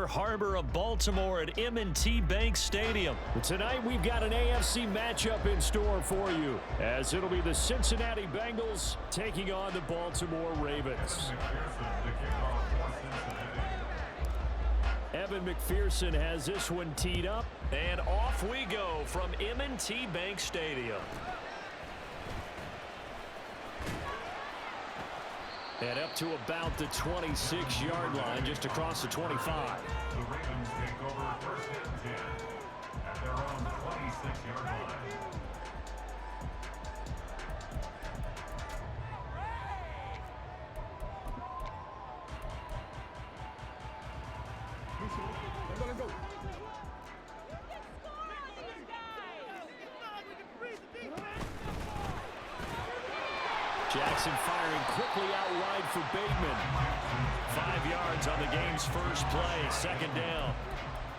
Inner Harbor of Baltimore at M&T Bank Stadium. Tonight we've got an AFC matchup in store for you, as it'll be the Cincinnati Bengals taking on the Baltimore Ravens. Evan McPherson has this one teed up. And off we go from M&T Bank Stadium. And up to about the 26-yard line, just across the 25. The Ravens take over first and 10 at their own 26-yard line. Jackson firing quickly out wide for Bateman. 5 yards on the game's first play, second down.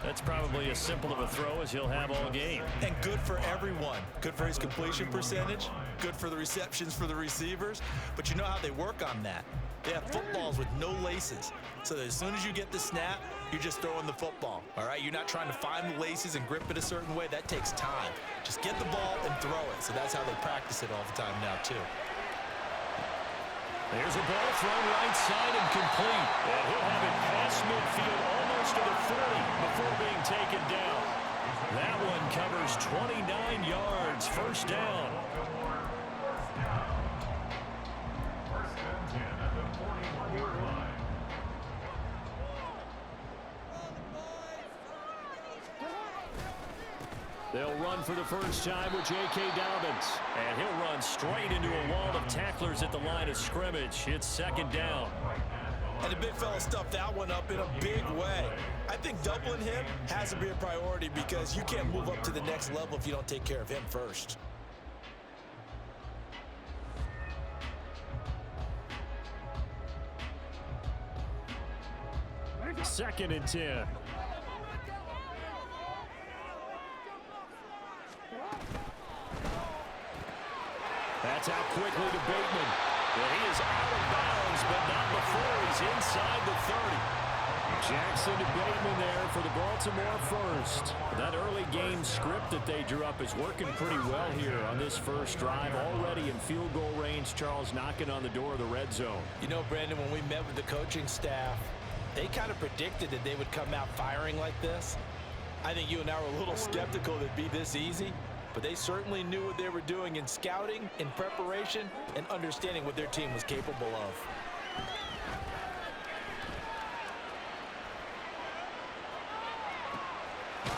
That's probably as simple of a throw as he'll have all game. And good for everyone. Good for his completion percentage. Good for the receptions for the receivers. But you know how they work on that. They have footballs with no laces. So that as soon as you get the snap, you're just throwing the football. All right? You're not trying to find the laces and grip it a certain way. That takes time. Just get the ball and throw it. So that's how they practice it all the time now, too. There's a ball thrown right side and complete. And he'll have it past midfield almost to the 40 before being taken down. That one covers 29 yards, first down. First and 10 at the 41-yard line. They'll run for the first time with J.K. Dobbins. And he'll run straight into a wall of tacklers at the line of scrimmage. It's second down. And the big fella stuffed that one up in a big way. I think doubling him has to be a priority because you can't move up to the next level if you don't take care of him first. Second and 10. That's out quickly to Bateman. And he is out of bounds, but not before he's inside the 30. Jackson to Bateman there for the Baltimore first. That early game script that they drew up is working pretty well here on this first drive. Already in field goal range, Charles knocking on the door of the red zone. You know, Brandon, when we met with the coaching staff, they kind of predicted that they would come out firing like this. I think you and I were a little skeptical that it'd be this easy. But they certainly knew what they were doing in scouting, in preparation, and understanding what their team was capable of.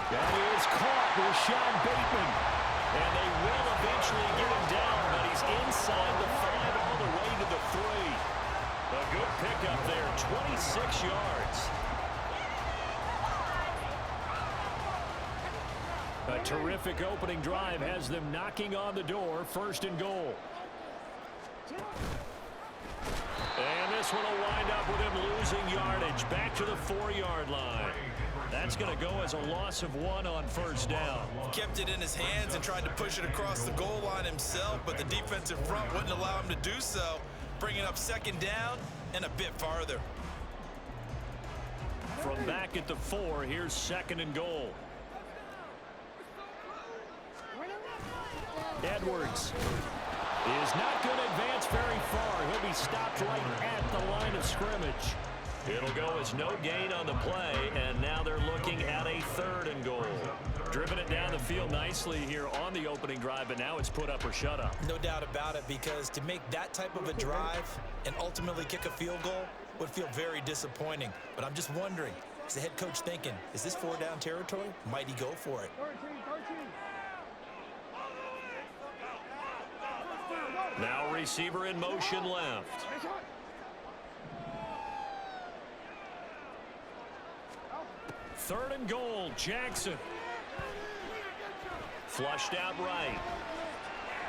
That is caught with Sean Bateman. And they will eventually get him down, but he's inside the 5 all the way to the 3. A good pickup there, 26 yards. A terrific opening drive has them knocking on the door, first and goal. And this one will wind up with him losing yardage back to the 4-yard line. That's going to go as a loss of 1 on first down. Kept it in his hands and tried to push it across the goal line himself, but the defensive front wouldn't allow him to do so, bringing up second down and a bit farther. From back at the 4, here's second and goal. Edwards is not going to advance very far. He'll be stopped right at the line of scrimmage. It'll go as no gain on the play, and now they're looking at a third and goal. Driven it down the field nicely here on the opening drive, but now it's put up or shut up. No doubt about it, because to make that type of a drive and ultimately kick a field goal would feel very disappointing. But I'm just wondering, is the head coach thinking, is this 4-down territory? Might he go for it? Now receiver in motion left. Third and goal, Jackson. Flushed out right.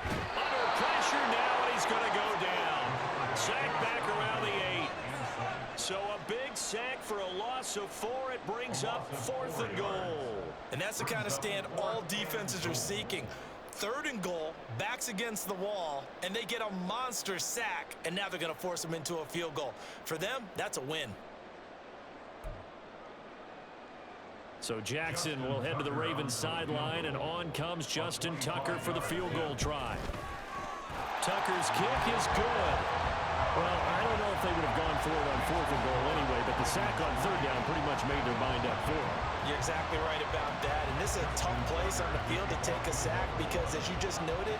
Under pressure now, and he's going to go down. Sack back around the 8. So a big sack for a loss of 4. It brings up 4th and goal. And that's the kind of stand all defenses are seeking. Third and goal, backs against the wall, and they get a monster sack, and now they're going to force them into a field goal. For them, that's a win. So Jackson will head to the Ravens sideline, and on comes Justin Tucker for the field goal try. Tucker's kick is good. Well, I don't know if they would have gone for it on 4th and goal anyway, but the sack on 3rd down pretty much made their mind up for it. You're exactly right about that. And this is a tough place on the field to take a sack because, as you just noted,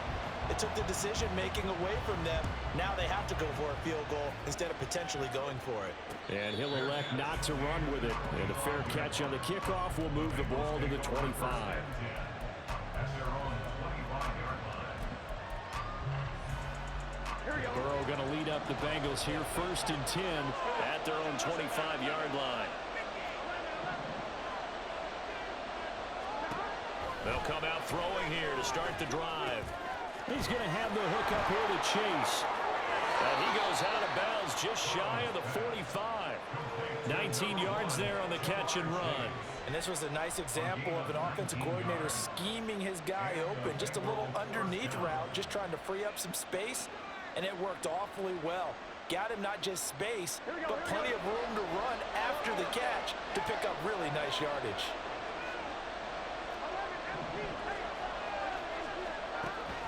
it took the decision-making away from them. Now they have to go for a field goal instead of potentially going for it. And he'll elect not to run with it. And a fair catch on the kickoff will move the ball to the 25. Burrow going to lead up the Bengals here, 1st and 10 at their own 25-yard line. They'll come out throwing here to start the drive. He's going to have the hook up here to Chase. And he goes out of bounds just shy of the 45. 19 yards there on the catch and run. And this was a nice example of an offensive coordinator scheming his guy open. Just a little underneath route, just trying to free up some space. And it worked awfully well. Got him not just space, but plenty of room to run after the catch to pick up really nice yardage.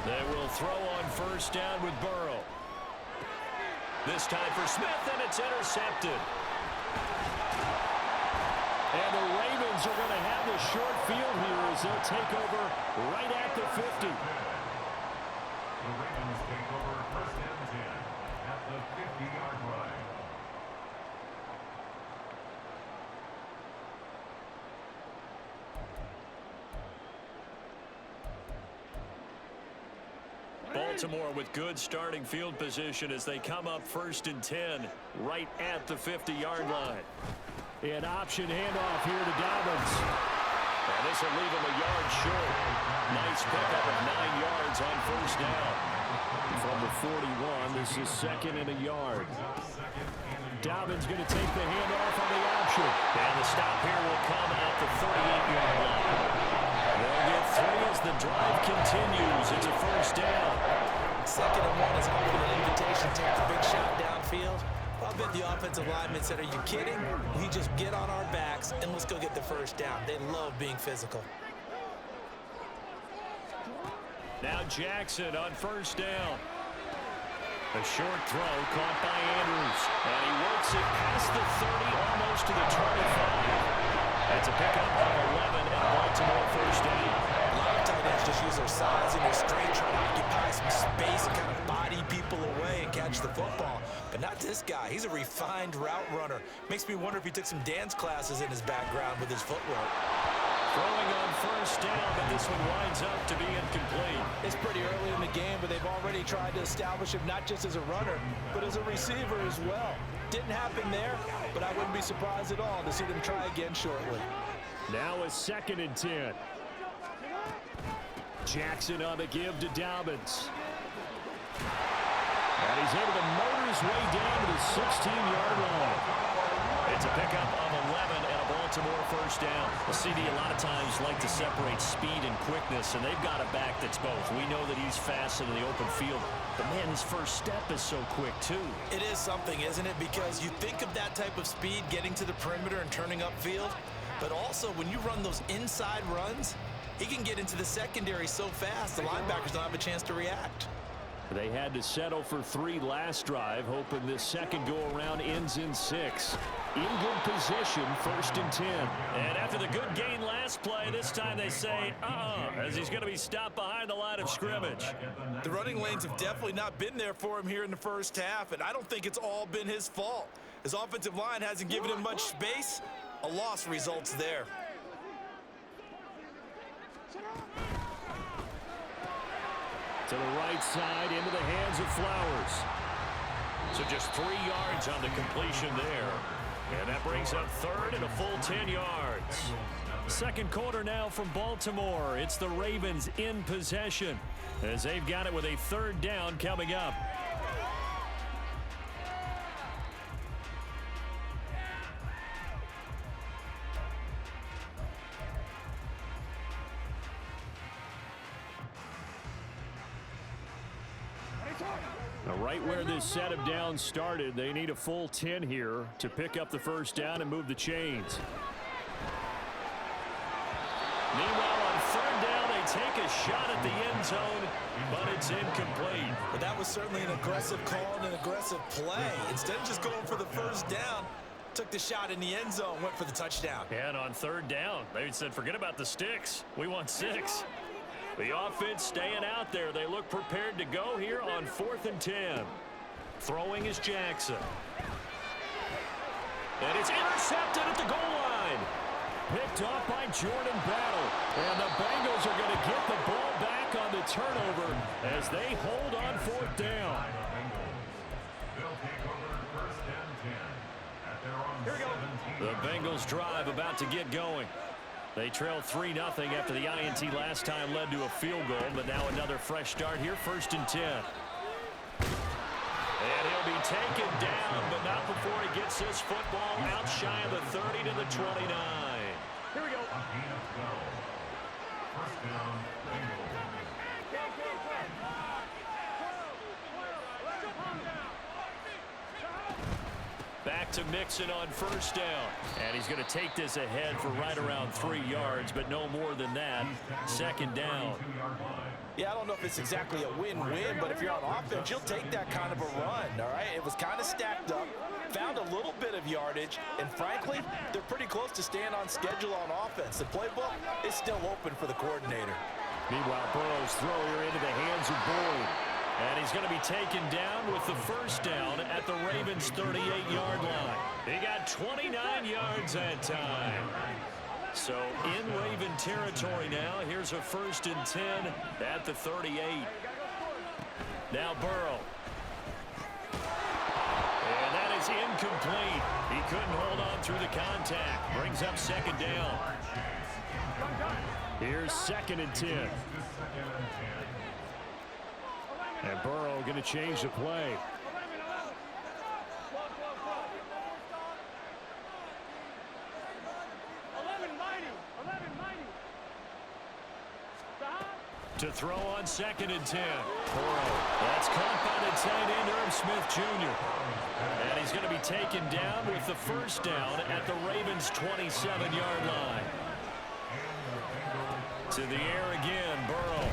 They will throw on 1st down with Burrow. This time for Smith, and it's intercepted. And the Ravens are going to have the short field here as they'll take over right at the 50. The Ravens take over 1st and 10 at the 50-yard line. Baltimore with good starting field position as they come up 1st and 10 right at the 50-yard line. An option handoff here to Dobbins. And this will leave him a yard short. Nice pickup of 9 yards on 1st down. From the 41, this is 2nd and a yard. Dobbins going to take the handoff on the option. And the stop here will come at the 38-yard line. They'll get 3 as the drive continues. It's a 1st down. 2nd and 1 is often an invitation to take the big shot downfield. I bet the offensive lineman said, are you kidding? We just get on our backs and let's go get the 1st down. They love being physical. Now Jackson on 1st down. A short throw caught by Andrews. And he works it past the 30, almost to the 25. That's a pickup of 11 and a Baltimore 1st down. A lot of tight ends just use their size and their strength, trying to occupy some space and kind of body people away and catch the football. But not this guy. He's a refined route runner. Makes me wonder if he took some dance classes in his background with his footwork. Throwing on 1st down, but this one winds up to be incomplete. It's pretty early in the game, but they've already tried to establish him not just as a runner, but as a receiver as well. Didn't happen there, but I wouldn't be surprised at all to see them try again shortly. Now a 2nd and 10. Jackson on the give to Dobbins. And he's able to motor his way down to the 16-yard line. It's a pickup of 11 and a Baltimore 1st down. The CD a lot of times like to separate speed and quickness, and they've got a back that's both. We know that he's fast in the open field, but man, his first step is so quick too. It is something, isn't it? Because you think of that type of speed getting to the perimeter and turning upfield, but also when you run those inside runs, he can get into the secondary so fast the linebackers don't have a chance to react. They had to settle for 3 last drive, hoping this second go-around ends in 6. In good position, 1st and 10. And after the good gain last play, this time they say, as he's going to be stopped behind the line of scrimmage. The running lanes have definitely not been there for him here in the first half, and I don't think it's all been his fault. His offensive line hasn't given him much space. A loss results there. To the right side, into the hands of Flowers. So just 3 yards on the completion there. And that brings up 3rd and a full 10 yards. Second quarter now from Baltimore. It's the Ravens in possession as they've got it with a 3rd down coming up. Now, right where this set of downs started, they need a full 10 here to pick up the 1st down and move the chains. take a shot at the end zone, but it's incomplete. But that was certainly an aggressive call and an aggressive play. Instead of just going for the first down, took the shot in the end zone, went for the touchdown. And on third down, they said, forget about the sticks. We want 6. The offense staying out there. They look prepared to go here on 4th and 10. Throwing is Jackson. And it's intercepted at the goal line. Picked off by Jordan Battle. And the Bengals are going to get the ball back on the turnover as they hold on 4th down. They'll take over 1st and 10 at their own 17. The Bengals drive about to get going. They trailed 3-0 after the INT last time led to a field goal, but now another fresh start here, 1st and 10. And he'll be taken down, but not before he gets this football out shy of the 30 to the 29. Here we go. A peanut go. 1st down, Bengals. Back to Mixon on 1st down. And he's going to take this ahead for right around 3 yards, but no more than that. 2nd down. Yeah, I don't know if it's exactly a win-win, but if you're on offense, you'll take that kind of a run, all right? It was kind of stacked up, found a little bit of yardage, and frankly, they're pretty close to staying on schedule on offense. The playbook is still open for the coordinator. Meanwhile, Burrow's throw here into the hands of Boyd. And he's going to be taken down with the 1st down at the Ravens' 38-yard line. He got 29 yards that time. So in Raven territory now. Here's a 1st and 10 at the 38. Now Burrow. And that is incomplete. He couldn't hold on through the contact. Brings up 2nd down. Here's 2nd and 10. And Burrow going to change the play. To throw on 2nd and 10. Burrow. That's caught by the tight end, Irv Smith Jr. And he's going to be taken down with the 1st down at the Ravens' 27-yard line. To the air again, Burrow.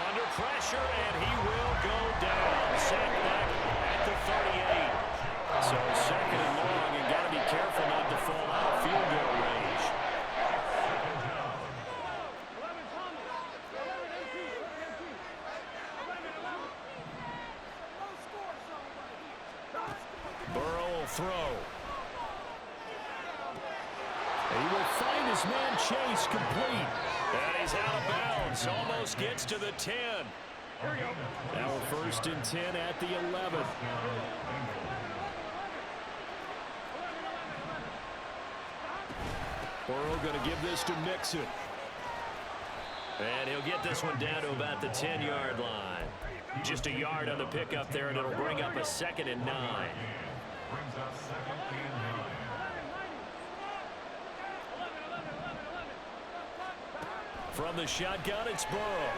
Under pressure, and he will go down. Sacked back at the 38. So 2nd and long, and got to be careful not to fall out of field goal range. Burrow will throw. He will find his man Chase complete. And he's out of bounds. Almost gets to the 10. Now a 1st and 10 at the 11. Burrow going to give this to Mixon. And he'll get this one down to about the 10-yard line. Just a yard on the pickup there, and it'll bring up a 2nd and 9. Brings up 2nd and 9. From the shotgun, it's Burrow.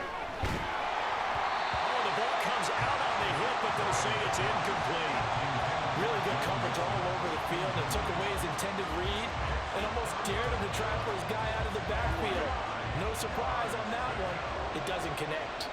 Oh, the ball comes out on the hit, but they'll say it's incomplete. Really good coverage all over the field. It took away his intended read and almost dared him to try for his guy out of the backfield. No surprise on that one. It doesn't connect.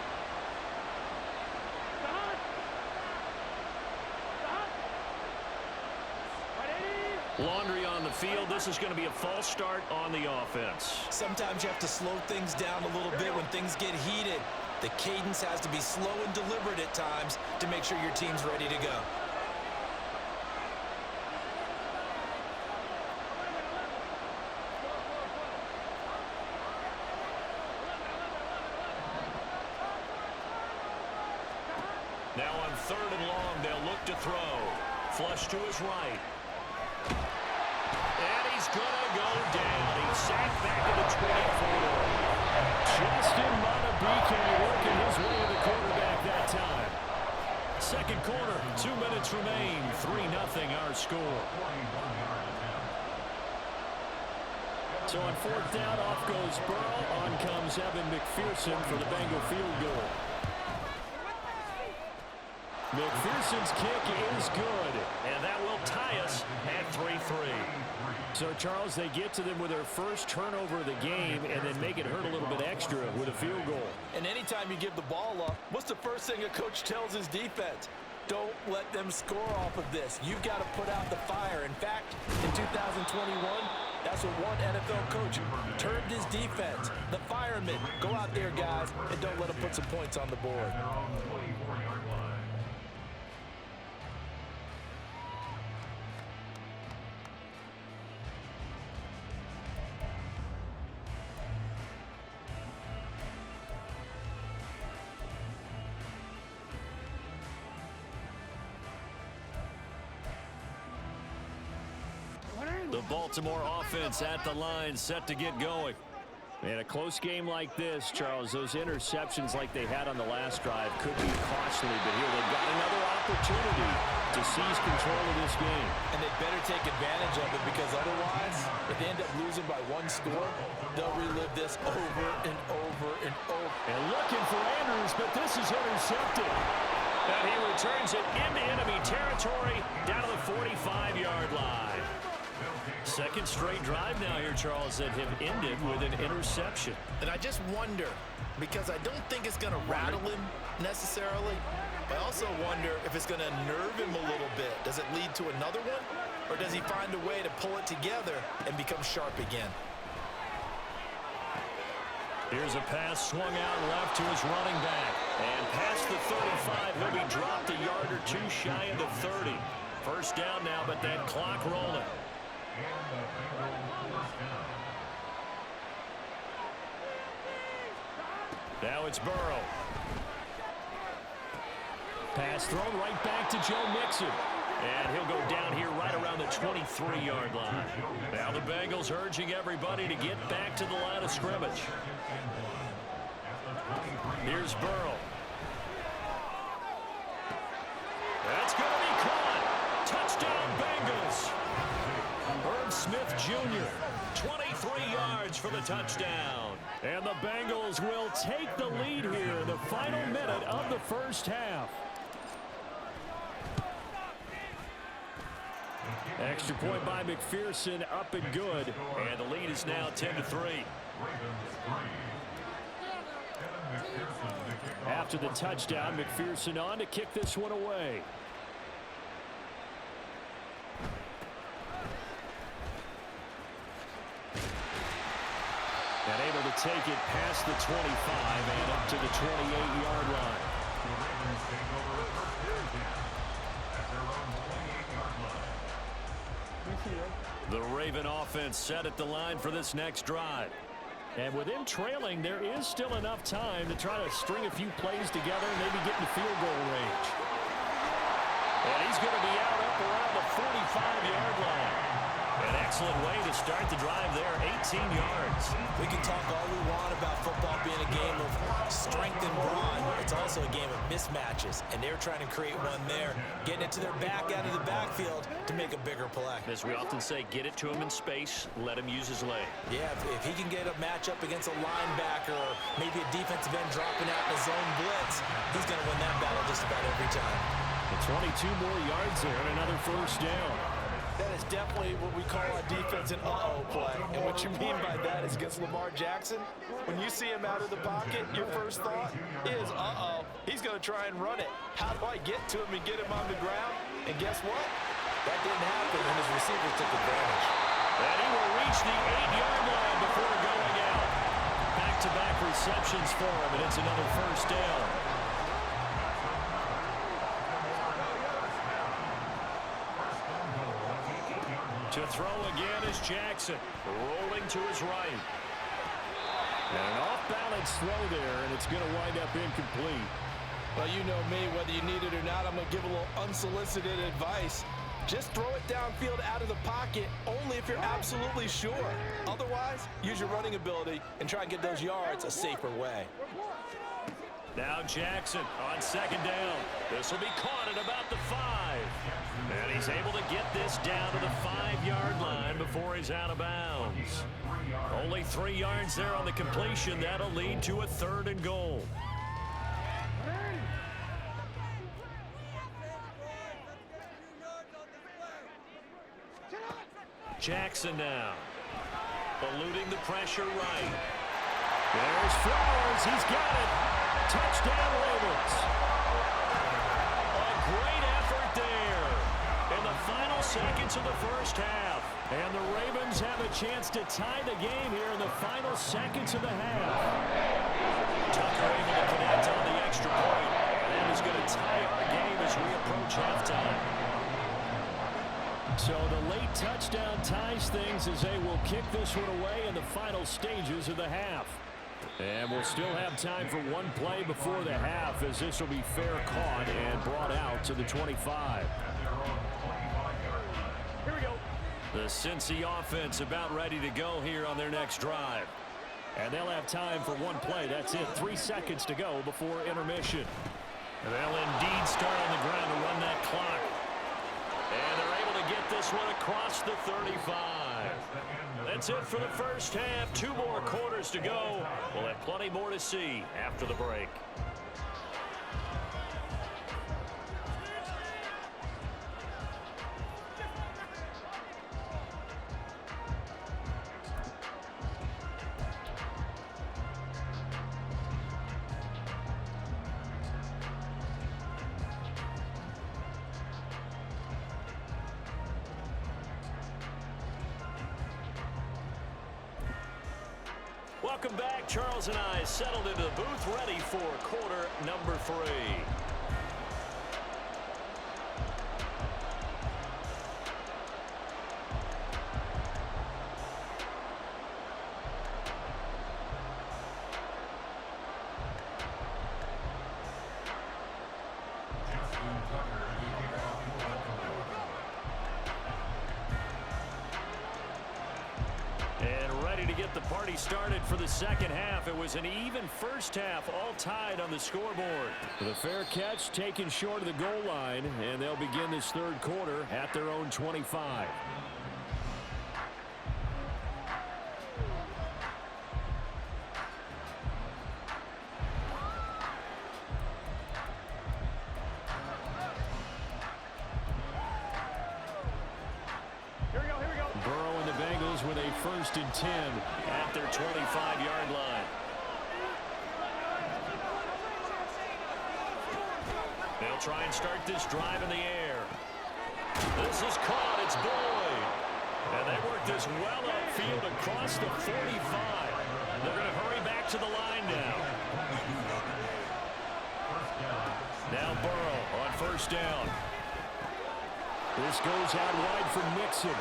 Laundry on the field. This is going to be a false start on the offense. Sometimes you have to slow things down a little bit when things get heated. The cadence has to be slow and deliberate at times to make sure your team's ready to go. Now on 3rd and long, they'll look to throw. Flush to his right. And he's going to go down. He's sacked back at the 24. Justin Madubuike working his way to the quarterback that time. 2nd quarter, 2 minutes remain. 3-0 our score. So on 4th down, off goes Burrow. On comes Evan McPherson for the Bengal field goal. McPherson's kick is good. And that will tie us at 3-3. So, Charles, they get to them with their first turnover of the game and then make it hurt a little bit extra with a field goal. And anytime you give the ball up, what's the first thing a coach tells his defense? Don't let them score off of this. You've got to put out the fire. In fact, in 2021, that's what one NFL coach termed his defense. The firemen. Go out there, guys, and don't let them put some points on the board. The Baltimore offense at the line, set to get going. In a close game like this, Charles, those interceptions like they had on the last drive could be costly, but here they've got another opportunity to seize control of this game. And they better take advantage of it, because otherwise, if they end up losing by one score, they'll relive this over and over and over. And looking for Andrews, but this is intercepted. And he returns it into enemy territory down to the 45-yard line. Second straight drive now here, Charles, that have ended with an interception. And I just wonder, because I don't think it's going to rattle him necessarily, but I also wonder if it's going to nerve him a little bit. Does it lead to another one? Or does he find a way to pull it together and become sharp again? Here's a pass swung out left to his running back. And past the 35, he'll be dropped a yard or two shy of the 30. First down now, but that clock rolling. Now it's Burrow. Pass thrown right back to Joe Mixon. And he'll go down here right around the 23-yard line. Now the Bengals urging everybody to get back to the line of scrimmage. Here's Burrow. That's going to be caught. Touchdown, Bengals. Herb Smith Jr., 23 yards for the touchdown. And the Bengals will take the lead here in the final minute of the first half. Extra point by McPherson, up and good. And the lead is now 10-3. After the touchdown, McPherson on to kick this one away. And able to take it past the 25 and up to the 28-yard line. The Raven offense set at the line for this next drive. And with him trailing, there is still enough time to try to string a few plays together and maybe get in the field goal range. And he's going to be out up around the 45-yard line. An excellent way to start the drive there, 18 yards. We can talk all we want about football being a game of strength and brawn. It's also a game of mismatches, and they're trying to create one there, getting it to their back out of the backfield to make a bigger play. As we often say, get it to him in space, let him use his leg. Yeah, if he can get a matchup against a linebacker or maybe a defensive end dropping out in a zone blitz, he's going to win that battle just about every time. The 22 more yards there and another first down. That is definitely what we call a defense an uh-oh play. And what you mean by that is against Lamar Jackson, when you see him out of the pocket, your first thought is, uh-oh, he's going to try and run it. How do I get to him and get him on the ground? And guess what? That didn't happen, and his receivers took advantage. And he will reach the 8-yard line before going out. Back-to-back receptions for him, and it's another first down. To throw again is Jackson, rolling to his right. And an off-balance throw there, and it's going to wind up incomplete. Well, you know me, whether you need it or not, I'm going to give a little unsolicited advice. Just throw it downfield out of the pocket, only if you're absolutely sure. Otherwise, use your running ability and try and get those yards a safer way. Now Jackson on second down. This will be caught at about the 5. And he's able to get this down to the 5-yard line before he's out of bounds. Only 3 yards there on the completion. That'll lead to a 3rd and goal. Jackson now. Eluding the pressure right. There's Flowers. He's got it. Touchdown, Ravens. A great effort there in the final seconds of the first half. And the Ravens have a chance to tie the game here in the final seconds of the half. Tucker able to connect on the extra point. And that is going to tie our game as we approach halftime. So the late touchdown ties things as they will kick this one away in the final stages of the half. And we'll still have time for one play before the half, as this will be fair caught and brought out to the 25. Here we go. The Cincy offense about ready to go here on their next drive. And they'll have time for one play. That's it. 3 seconds to go before intermission. They'll indeed start on the ground to run that clock. And they're able to get this one across the 35. That's it for the first half. 2 more quarters to go. We'll have plenty more to see after the break. Welcome back. Charles and I settled into the booth, ready for quarter number 3. The party started for the second half. It was an even first half, all tied on the scoreboard. The fair catch taken short of the goal line, and they'll begin this third quarter at their own 25. With a 1st and 10 at their 25-yard line. They'll try and start this drive in the air. This is caught. It's Boyd. And they work this well upfield across the 45. They're going to hurry back to the line now. Now Burrow on 1st down. This goes out wide for Mixon.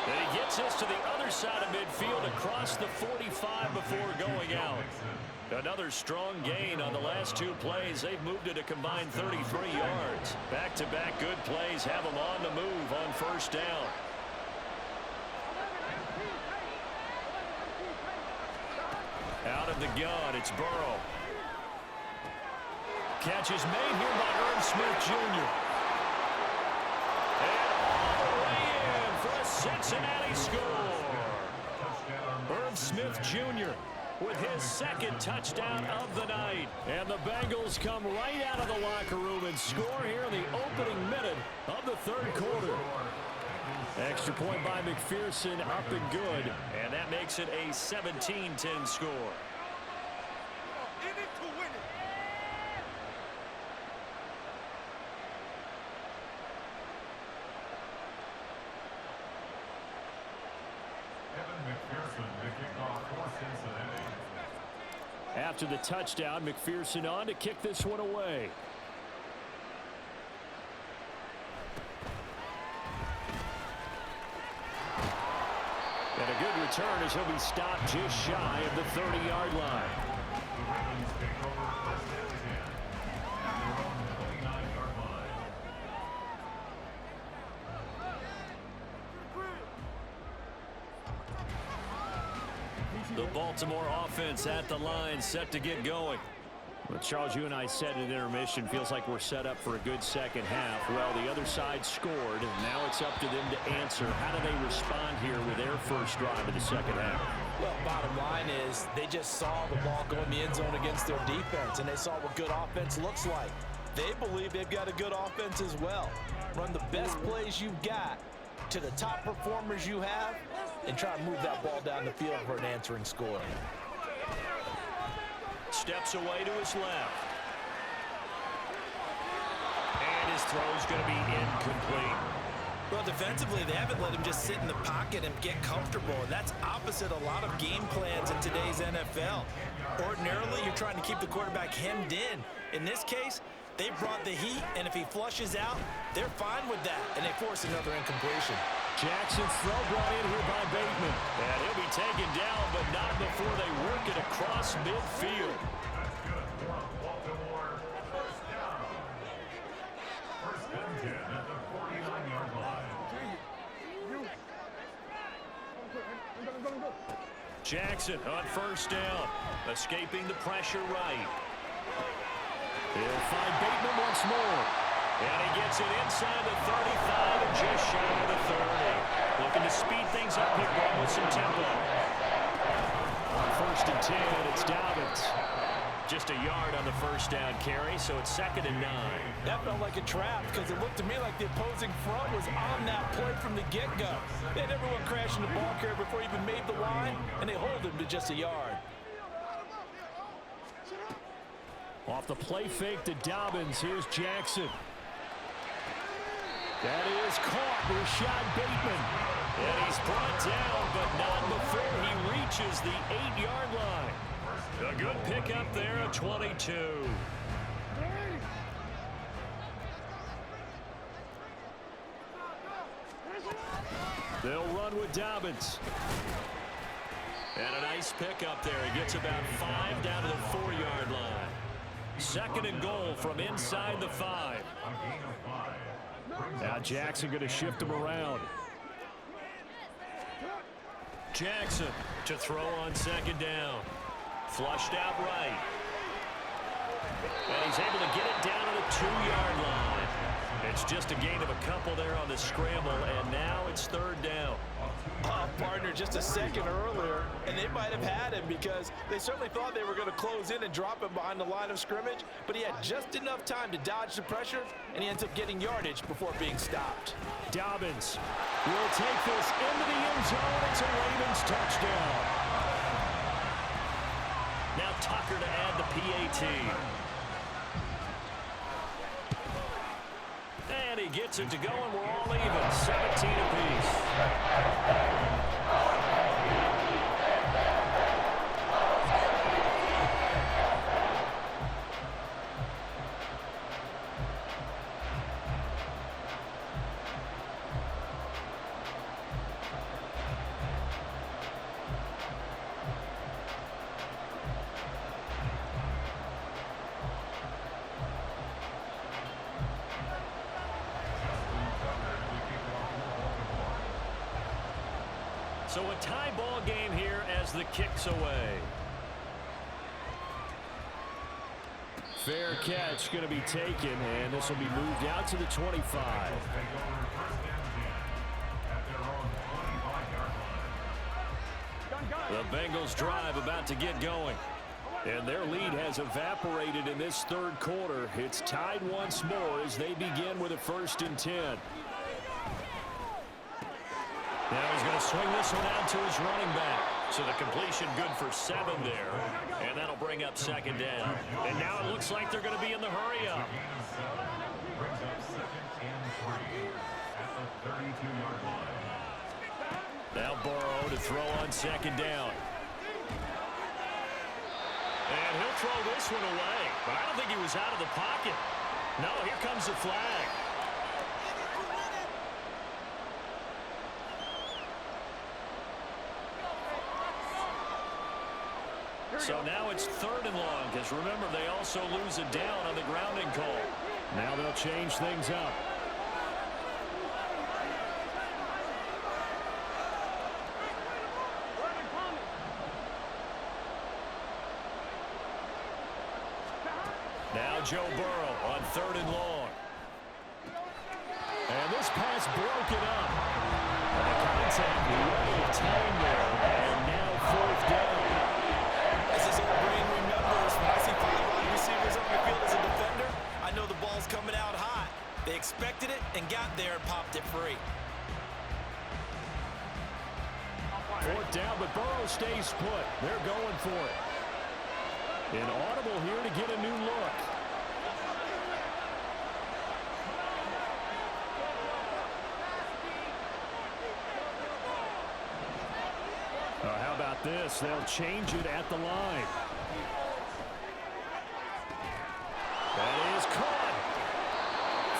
And he gets us to the other side of midfield across the 45 before going out. Another strong gain on the last 2 plays. They've moved it a combined 33 yards. Back-to-back good plays have them on the move on 1st down. Out of the gun, it's Burrow. Catch is made here by Irv Smith Jr. Cincinnati score. Irv Smith Jr. with his 2nd touchdown of the night. And the Bengals come right out of the locker room and score here in the opening minute of the 3rd quarter. Extra point by McPherson, up and good. And that makes it a 17-10 score. After the touchdown, McPherson on to kick this one away. And a good return as he'll be stopped just shy of the 30-yard line. The Baltimore offense at the line, set to get going. Well, Charles, you and I said at intermission, feels like we're set up for a good second half. Well, the other side scored. Now it's up to them to answer. How do they respond here with their first drive of the second half? Well, bottom line is they just saw the ball go in the end zone against their defense, and they saw what good offense looks like. They believe they've got a good offense as well. Run the best plays you've got to the top performers you have, and try to move that ball down the field for an answering score. Steps away to his left. And his throw's going to be incomplete. Well, defensively, they haven't let him just sit in the pocket and get comfortable, and that's opposite a lot of game plans in today's NFL. Ordinarily, you're trying to keep the quarterback hemmed in. In this case, they brought the heat, and if he flushes out, they're fine with that, and they force another incompletion. Jackson's throw brought in here by Bateman. And he'll be taken down, but not before they work it across midfield. That's good for Baltimore. First down. First and 10 at the 49-yard line. Jackson on first down, escaping the pressure right. He'll find Bateman once more. And he gets it inside the 35 and just shy of the 30. Looking to speed things up here, going with some tempo. On first and 10, it's Dobbins. Just a yard on the first down carry, so it's 2nd and 9. That felt like a trap because it looked to me like the opposing front was on that play from the get-go. They had everyone crashing the ball carrier before he even made the line, and they hold him to just a yard. Off the play fake to Dobbins, here's Jackson. That is caught, Rashad Bateman. And he's brought down, but not before he reaches the 8-yard line. A good pickup there at 22. They'll run with Dobbins. And a nice pickup there. He gets about 5 down to the 4-yard line. 2nd and goal from inside the 5. Now Jackson going to shift him around. Jackson to throw on 2nd down. Flushed out right. And he's able to get it down to the 2-yard line. It's just a gain of a couple there on the scramble, and now it's 3rd down. Partner just a second earlier, and they might have had him because they certainly thought they were going to close in and drop him behind the line of scrimmage, but he had just enough time to dodge the pressure, and he ends up getting yardage before being stopped. Dobbins will take this into the end zone. It's a Ravens touchdown. Now Tucker to add the PAT. And he gets it to go, and we're all even, 17 apiece. So a tie ball game here as the kick's away. Fair catch going to be taken, and this will be moved out to the 25. The Bengals drive about to get going. And their lead has evaporated in this 3rd quarter. It's tied once more as they begin with a 1st and 10. Now he's going to swing this one out to his running back. So the completion good for 7 there. And that'll bring up 2nd down. And now it looks like they're going to be in the hurry up. Brings up 2nd and 3 at the 32-yard line. Now Burrow to throw on 2nd down. And he'll throw this one away. But I don't think he was out of the pocket. No, here comes the flag. So now it's 3rd and long, because remember, they also lose a down on the grounding call. Now they'll change things up. Now Joe Burrow on 3rd and long. And this pass broken up. Contact way of time there. And now 4th down. As his old brain remembers, when I see 5 wide receivers on the field as a defender, I know the ball's coming out hot. They expected it and got there and popped it free. Fourth down, but Burrow stays put. They're going for it. An audible here to get a new look. How about this? They'll change it at the line. That is caught.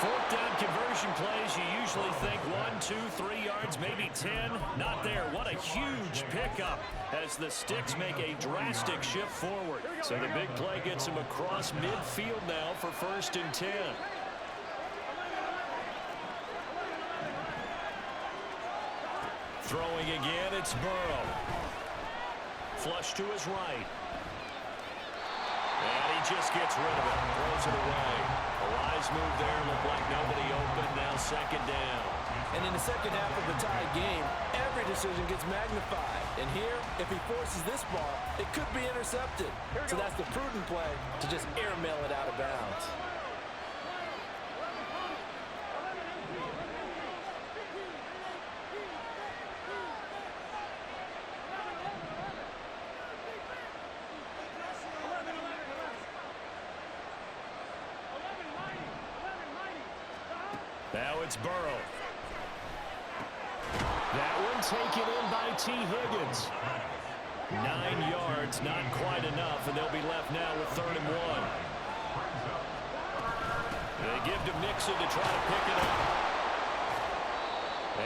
Fourth down conversion plays, you usually think 1, 2, 3 yards, maybe 10. Not there. What a huge pickup as the Sticks make a drastic shift forward. So the big play gets him across midfield now for 1st and 10. Throwing again, it's Burrow. Flush to his right. And he just gets rid of it. Throws it away. A wise move there. Looked like nobody open. Now 2nd down. And in the second half of the tie game, every decision gets magnified. And here, if he forces this ball, it could be intercepted. So that's the prudent play to just airmail it out of bounds. Now it's Burrow. That one taken in by T. Higgins. 9 yards, not quite enough, and they'll be left now with 3rd and 1. They give to Mixon to try to pick it up.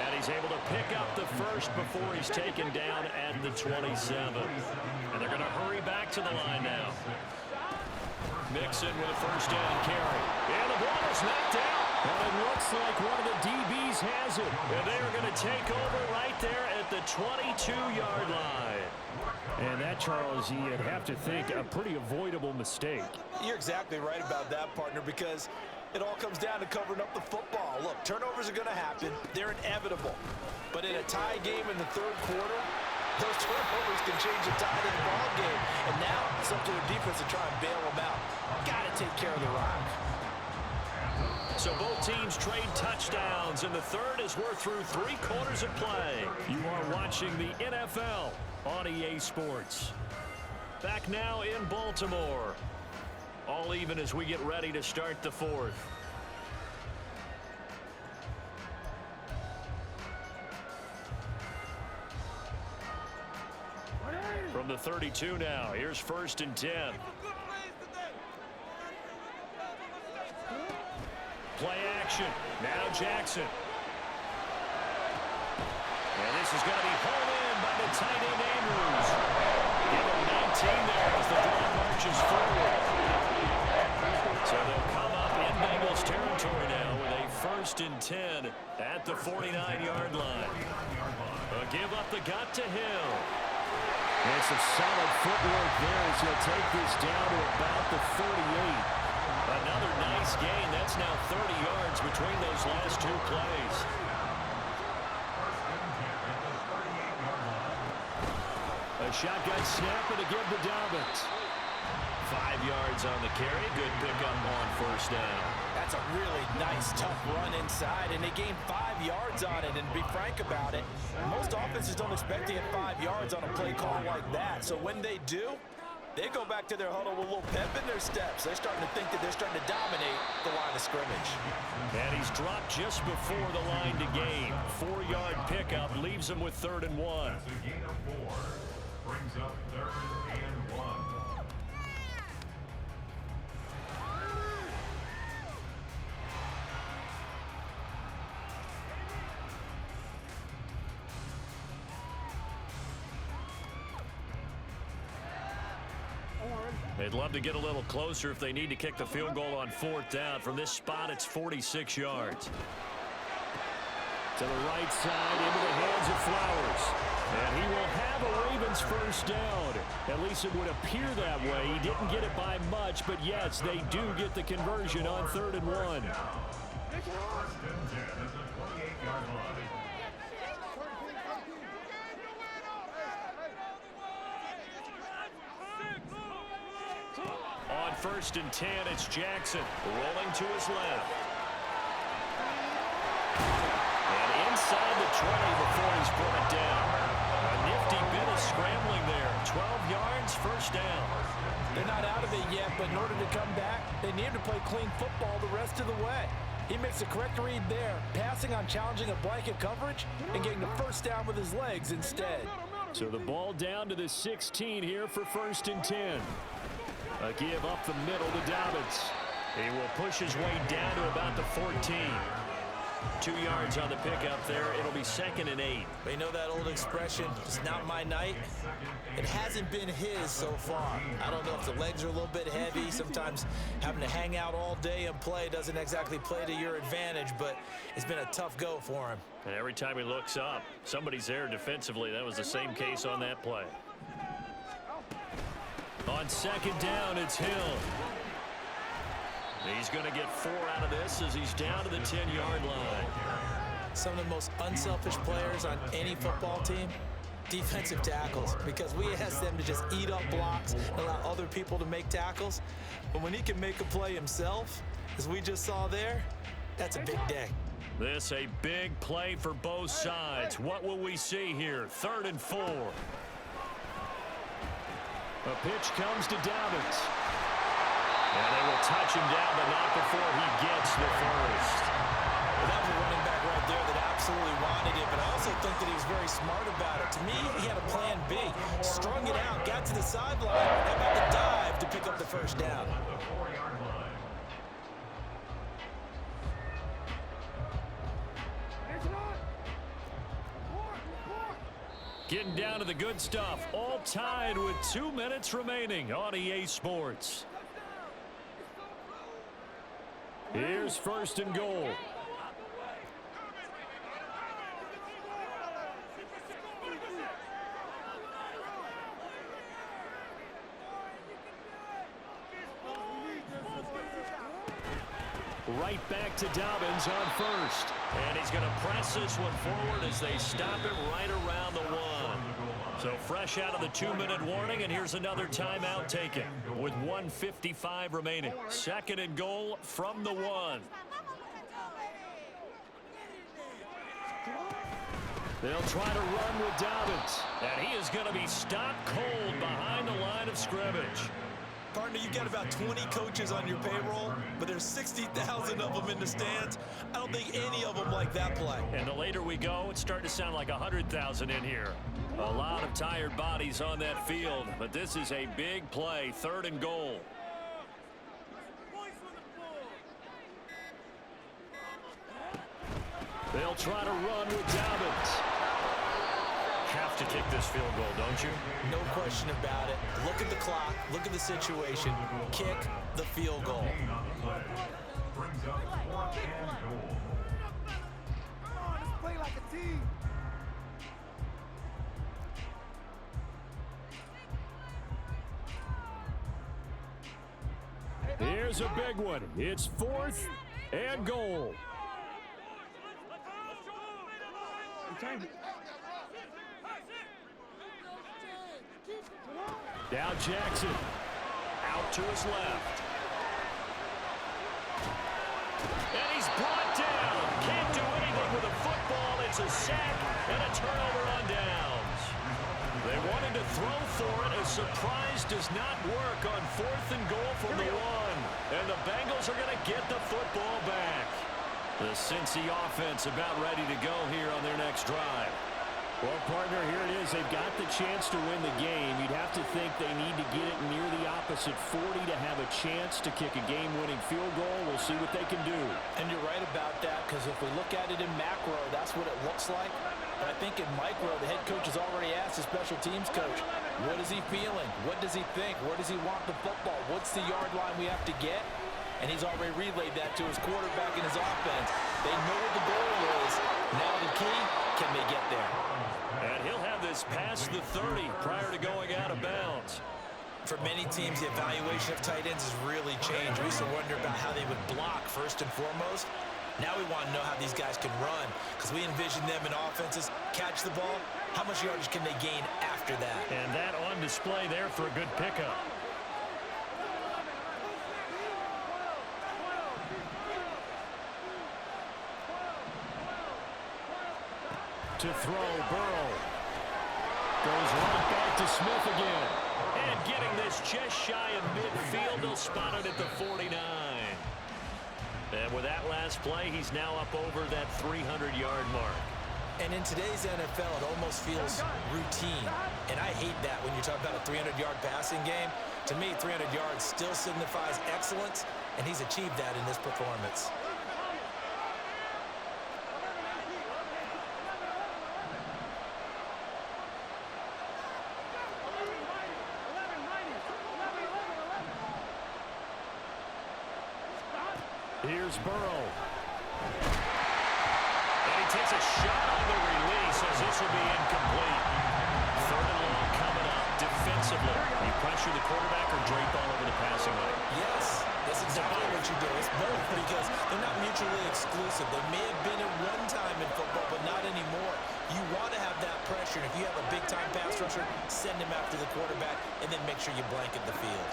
And he's able to pick up the first before he's taken down at the 27. And they're going to hurry back to the line now. Mixon with a 1st down carry. And the ball is knocked out. And it looks like one of the DBs has it. And they are going to take over right there at the 22-yard line. And that, Charles, you'd have to think a pretty avoidable mistake. You're exactly right about that, partner, because it all comes down to covering up the football. Look, turnovers are going to happen. They're inevitable. But in a tie game in the 3rd quarter, those turnovers can change the tide of the ball game. And now it's up to their defense to try and bail them out. Got to take care of the rock. So both teams trade touchdowns, and the 3rd as we're through 3 quarters of play. You are watching the NFL on EA Sports. Back now in Baltimore. All even as we get ready to start the 4th. From the 32 now, here's 1st and 10. Play action. Now Jackson. And this is going to be pulled in by the tight end Andrews. Give him 19 there as the drive marches forward. So they'll come up in Bengals territory now with a 1st and 10 at the 49-yard line. A give up the gut to Hill. And some solid footwork there as he'll take this down to about the 38. Another nice gain. That's now 30 yards between those last 2 plays. A shotgun snap and a give to Dobbins. 5 yards on the carry. Good pickup on 1st down. That's a really nice, tough run inside, and they gained 5 yards on it. And to be frank about it, most offenses don't expect to get 5 yards on a play call like that. So when they do, they go back to their huddle with a little pep in their steps. They're starting to think that they're starting to dominate the line of scrimmage. And he's dropped just before the line to gain. 4-yard pickup leaves him with 3rd and 1. That's a gain of 4. Brings up 3rd and 1. They'd love to get a little closer if they need to kick the field goal on 4th down. From this spot, it's 46 yards. To the right side, into the hands of Flowers. And he will have a Ravens 1st down. At least it would appear that way. He didn't get it by much, but yes, they do get the conversion on 3rd and 1. 1st and 10 at the 28-yard line. On 1st and 10, it's Jackson rolling to his left. And inside the 20 before he's brought down. A nifty first down. They're not out of it yet, but in order to come back, they need to play clean football the rest of the way. He makes a correct read there, passing on challenging a blanket coverage and getting the first down with his legs instead. So the ball down to the 16 here for 1st and 10. A give up the middle to Dobbins. He will push his way down to about the 14. 2 yards on the pickup there. It'll be 2nd and 8. But you know that old expression, it's not my night? It hasn't been his so far. I don't know if the legs are a little bit heavy. Sometimes having to hang out all day and play doesn't exactly play to your advantage, but it's been a tough go for him. And every time he looks up, somebody's there defensively. That was the same case on that play. On 2nd down, it's Hill. He's going to get 4 out of this as he's down to the 10-yard line. Some of the most unselfish players on any football team, defensive tackles, because we ask them to just eat up blocks and allow other people to make tackles. But when he can make a play himself, as we just saw there, that's a big day. This a big play for both sides. What will we see here? 3rd and 4. A pitch comes to Dobbins. And they will touch him down, but not before he gets the first. Well, that was a running back right there that absolutely wanted it, but I also think that he was very smart about it. To me, he had a plan B. Strung it out, got to the sideline, and about to dive to pick up the first down. Getting down to the good stuff. All tied with 2 minutes remaining on EA Sports. Here's 1st and goal. Right back to Dobbins on 1st. And he's going to press this one forward as they stop it right around the 1. So fresh out of the 2-minute warning, and here's another timeout taken with 1:55 remaining. 2nd and goal from the 1. They'll try to run with Dobbins. And he is going to be stopped cold behind the line of scrimmage. Partner, you got about 20 coaches on your payroll, but there's 60,000 of them in the stands. I don't think any of them like that play. And the later we go, it's starting to sound like 100,000 in here. A lot of tired bodies on that field, but this is a big play, 3rd and goal. They'll try to run with Dobbins. Have to kick this field goal, don't you? No question about it. Look at the clock. Look at the situation. Kick the field goal. Brings up 4th and goal. Come on, let's play like a team. Here's a big one. It's 4th and goal. Now Jackson. Out to his left. And he's brought down. Can't do anything with a football. It's a sack and a turnover on downs. They wanted to throw for it. A surprise does not work on 4th and goal from the 1. And the Bengals are going to get the football back. The Cincy offense about ready to go here on their next drive. Well, partner, here it is. They've got the chance to win the game. You'd have to think they need to get it near the opposite 40 to have a chance to kick a game-winning field goal. We'll see what they can do. And you're right about that, because if we look at it in macro, that's what it looks like. But I think in micro, the head coach has already asked the special teams coach, what is he feeling? What does he think? Where does he want the football? What's the yard line we have to get? And he's already relayed that to his quarterback and his offense. They know what the goal is. Now the key, can they get there? And he'll have this past the 30 prior to going out of bounds. For many teams, the evaluation of tight ends has really changed. We used to wonder about how they would block first and foremost. Now we want to know how these guys can run, because we envision them in offenses catch the ball. How much yardage can they gain after that? And that on display there for a good pickup. To throw, Burrow. Goes right back to Smith again. And getting this just shy of midfield, they'll spot it at the 49. And with that last play, he's now up over that 300-yard mark. And in today's NFL, it almost feels routine. And I hate that when you talk about a 300-yard passing game. To me, 300 yards still signifies excellence, and he's achieved that in this performance. Here's Burrow. And he takes a shot on the release as this will be incomplete. Third and long coming up defensively. You pressure the quarterback or drape all over the passing lane? Yes, that's exactly what you do. It's both because they're not mutually exclusive. They may have been at one time in football, but not anymore. You want to have that pressure. And if you have a big-time pass rusher, send him after the quarterback and then make sure you blanket the field.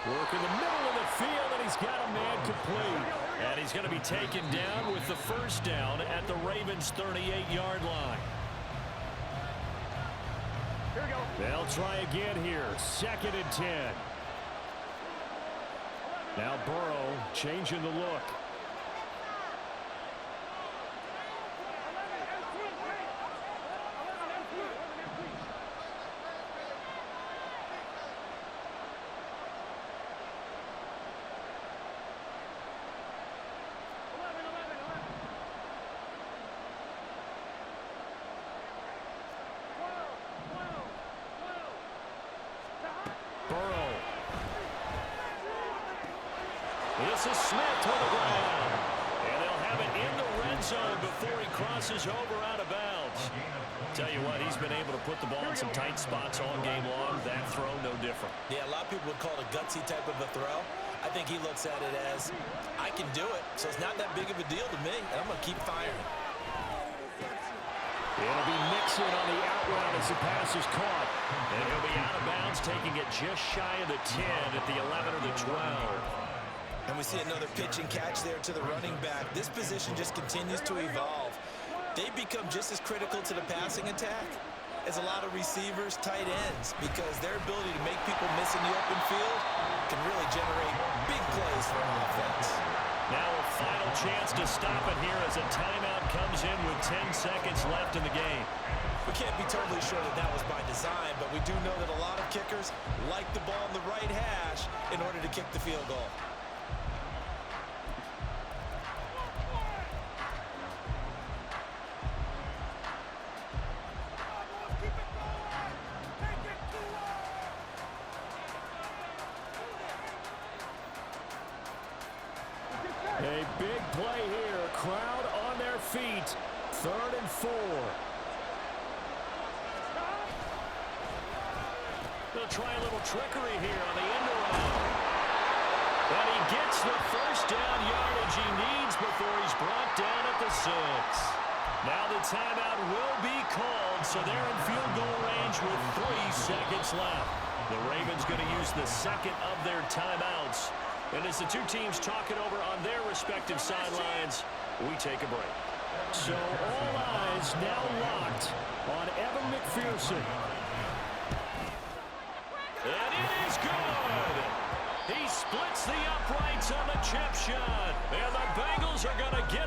Work in the middle of the field, and he's got a man complete. And he's going to be taken down with the first down at the Ravens' 38-yard line. Here we go. They'll try again here. 2nd and 10. Now Burrow changing the look. Burrow. This is Smith on the ground. And they'll have it in the red zone before he crosses over out of bounds. Tell you what, he's been able to put the ball in some tight spots all game long. That throw, no different. Yeah, a lot of people would call it a gutsy type of a throw. I think he looks at it as, I can do it, so it's not that big of a deal to me, and I'm going to keep firing. It'll be Mixon on the out route as the pass is caught. And he'll be out of bounds, taking it just shy of the 10 at the 11 or the 12. And we see another pitch and catch there to the running back. This position just continues to evolve. They become just as critical to the passing attack as a lot of receivers, tight ends, because their ability to make people miss in the open field can really generate big plays for an offense. Now a final chance to stop it here as a timeout comes in with 10 seconds left in the game. We can't be totally sure that that was by design, but we do know that a lot of kickers like the ball in the right hash in order to kick the field goal. A big play here. Crowd on their feet. 3rd and 4. They'll try a little trickery here on the end around. And he gets the first down yardage he needs before he's brought down at the 6. Now the timeout will be called, so they're in field goal range with 3 seconds left. The Ravens going to use the second of their timeouts. And as the two teams talk it over on their respective sidelines, we take a break. So all eyes now locked on Evan McPherson. And it is good. He splits the uprights on the chip shot. And the Bengals are going to get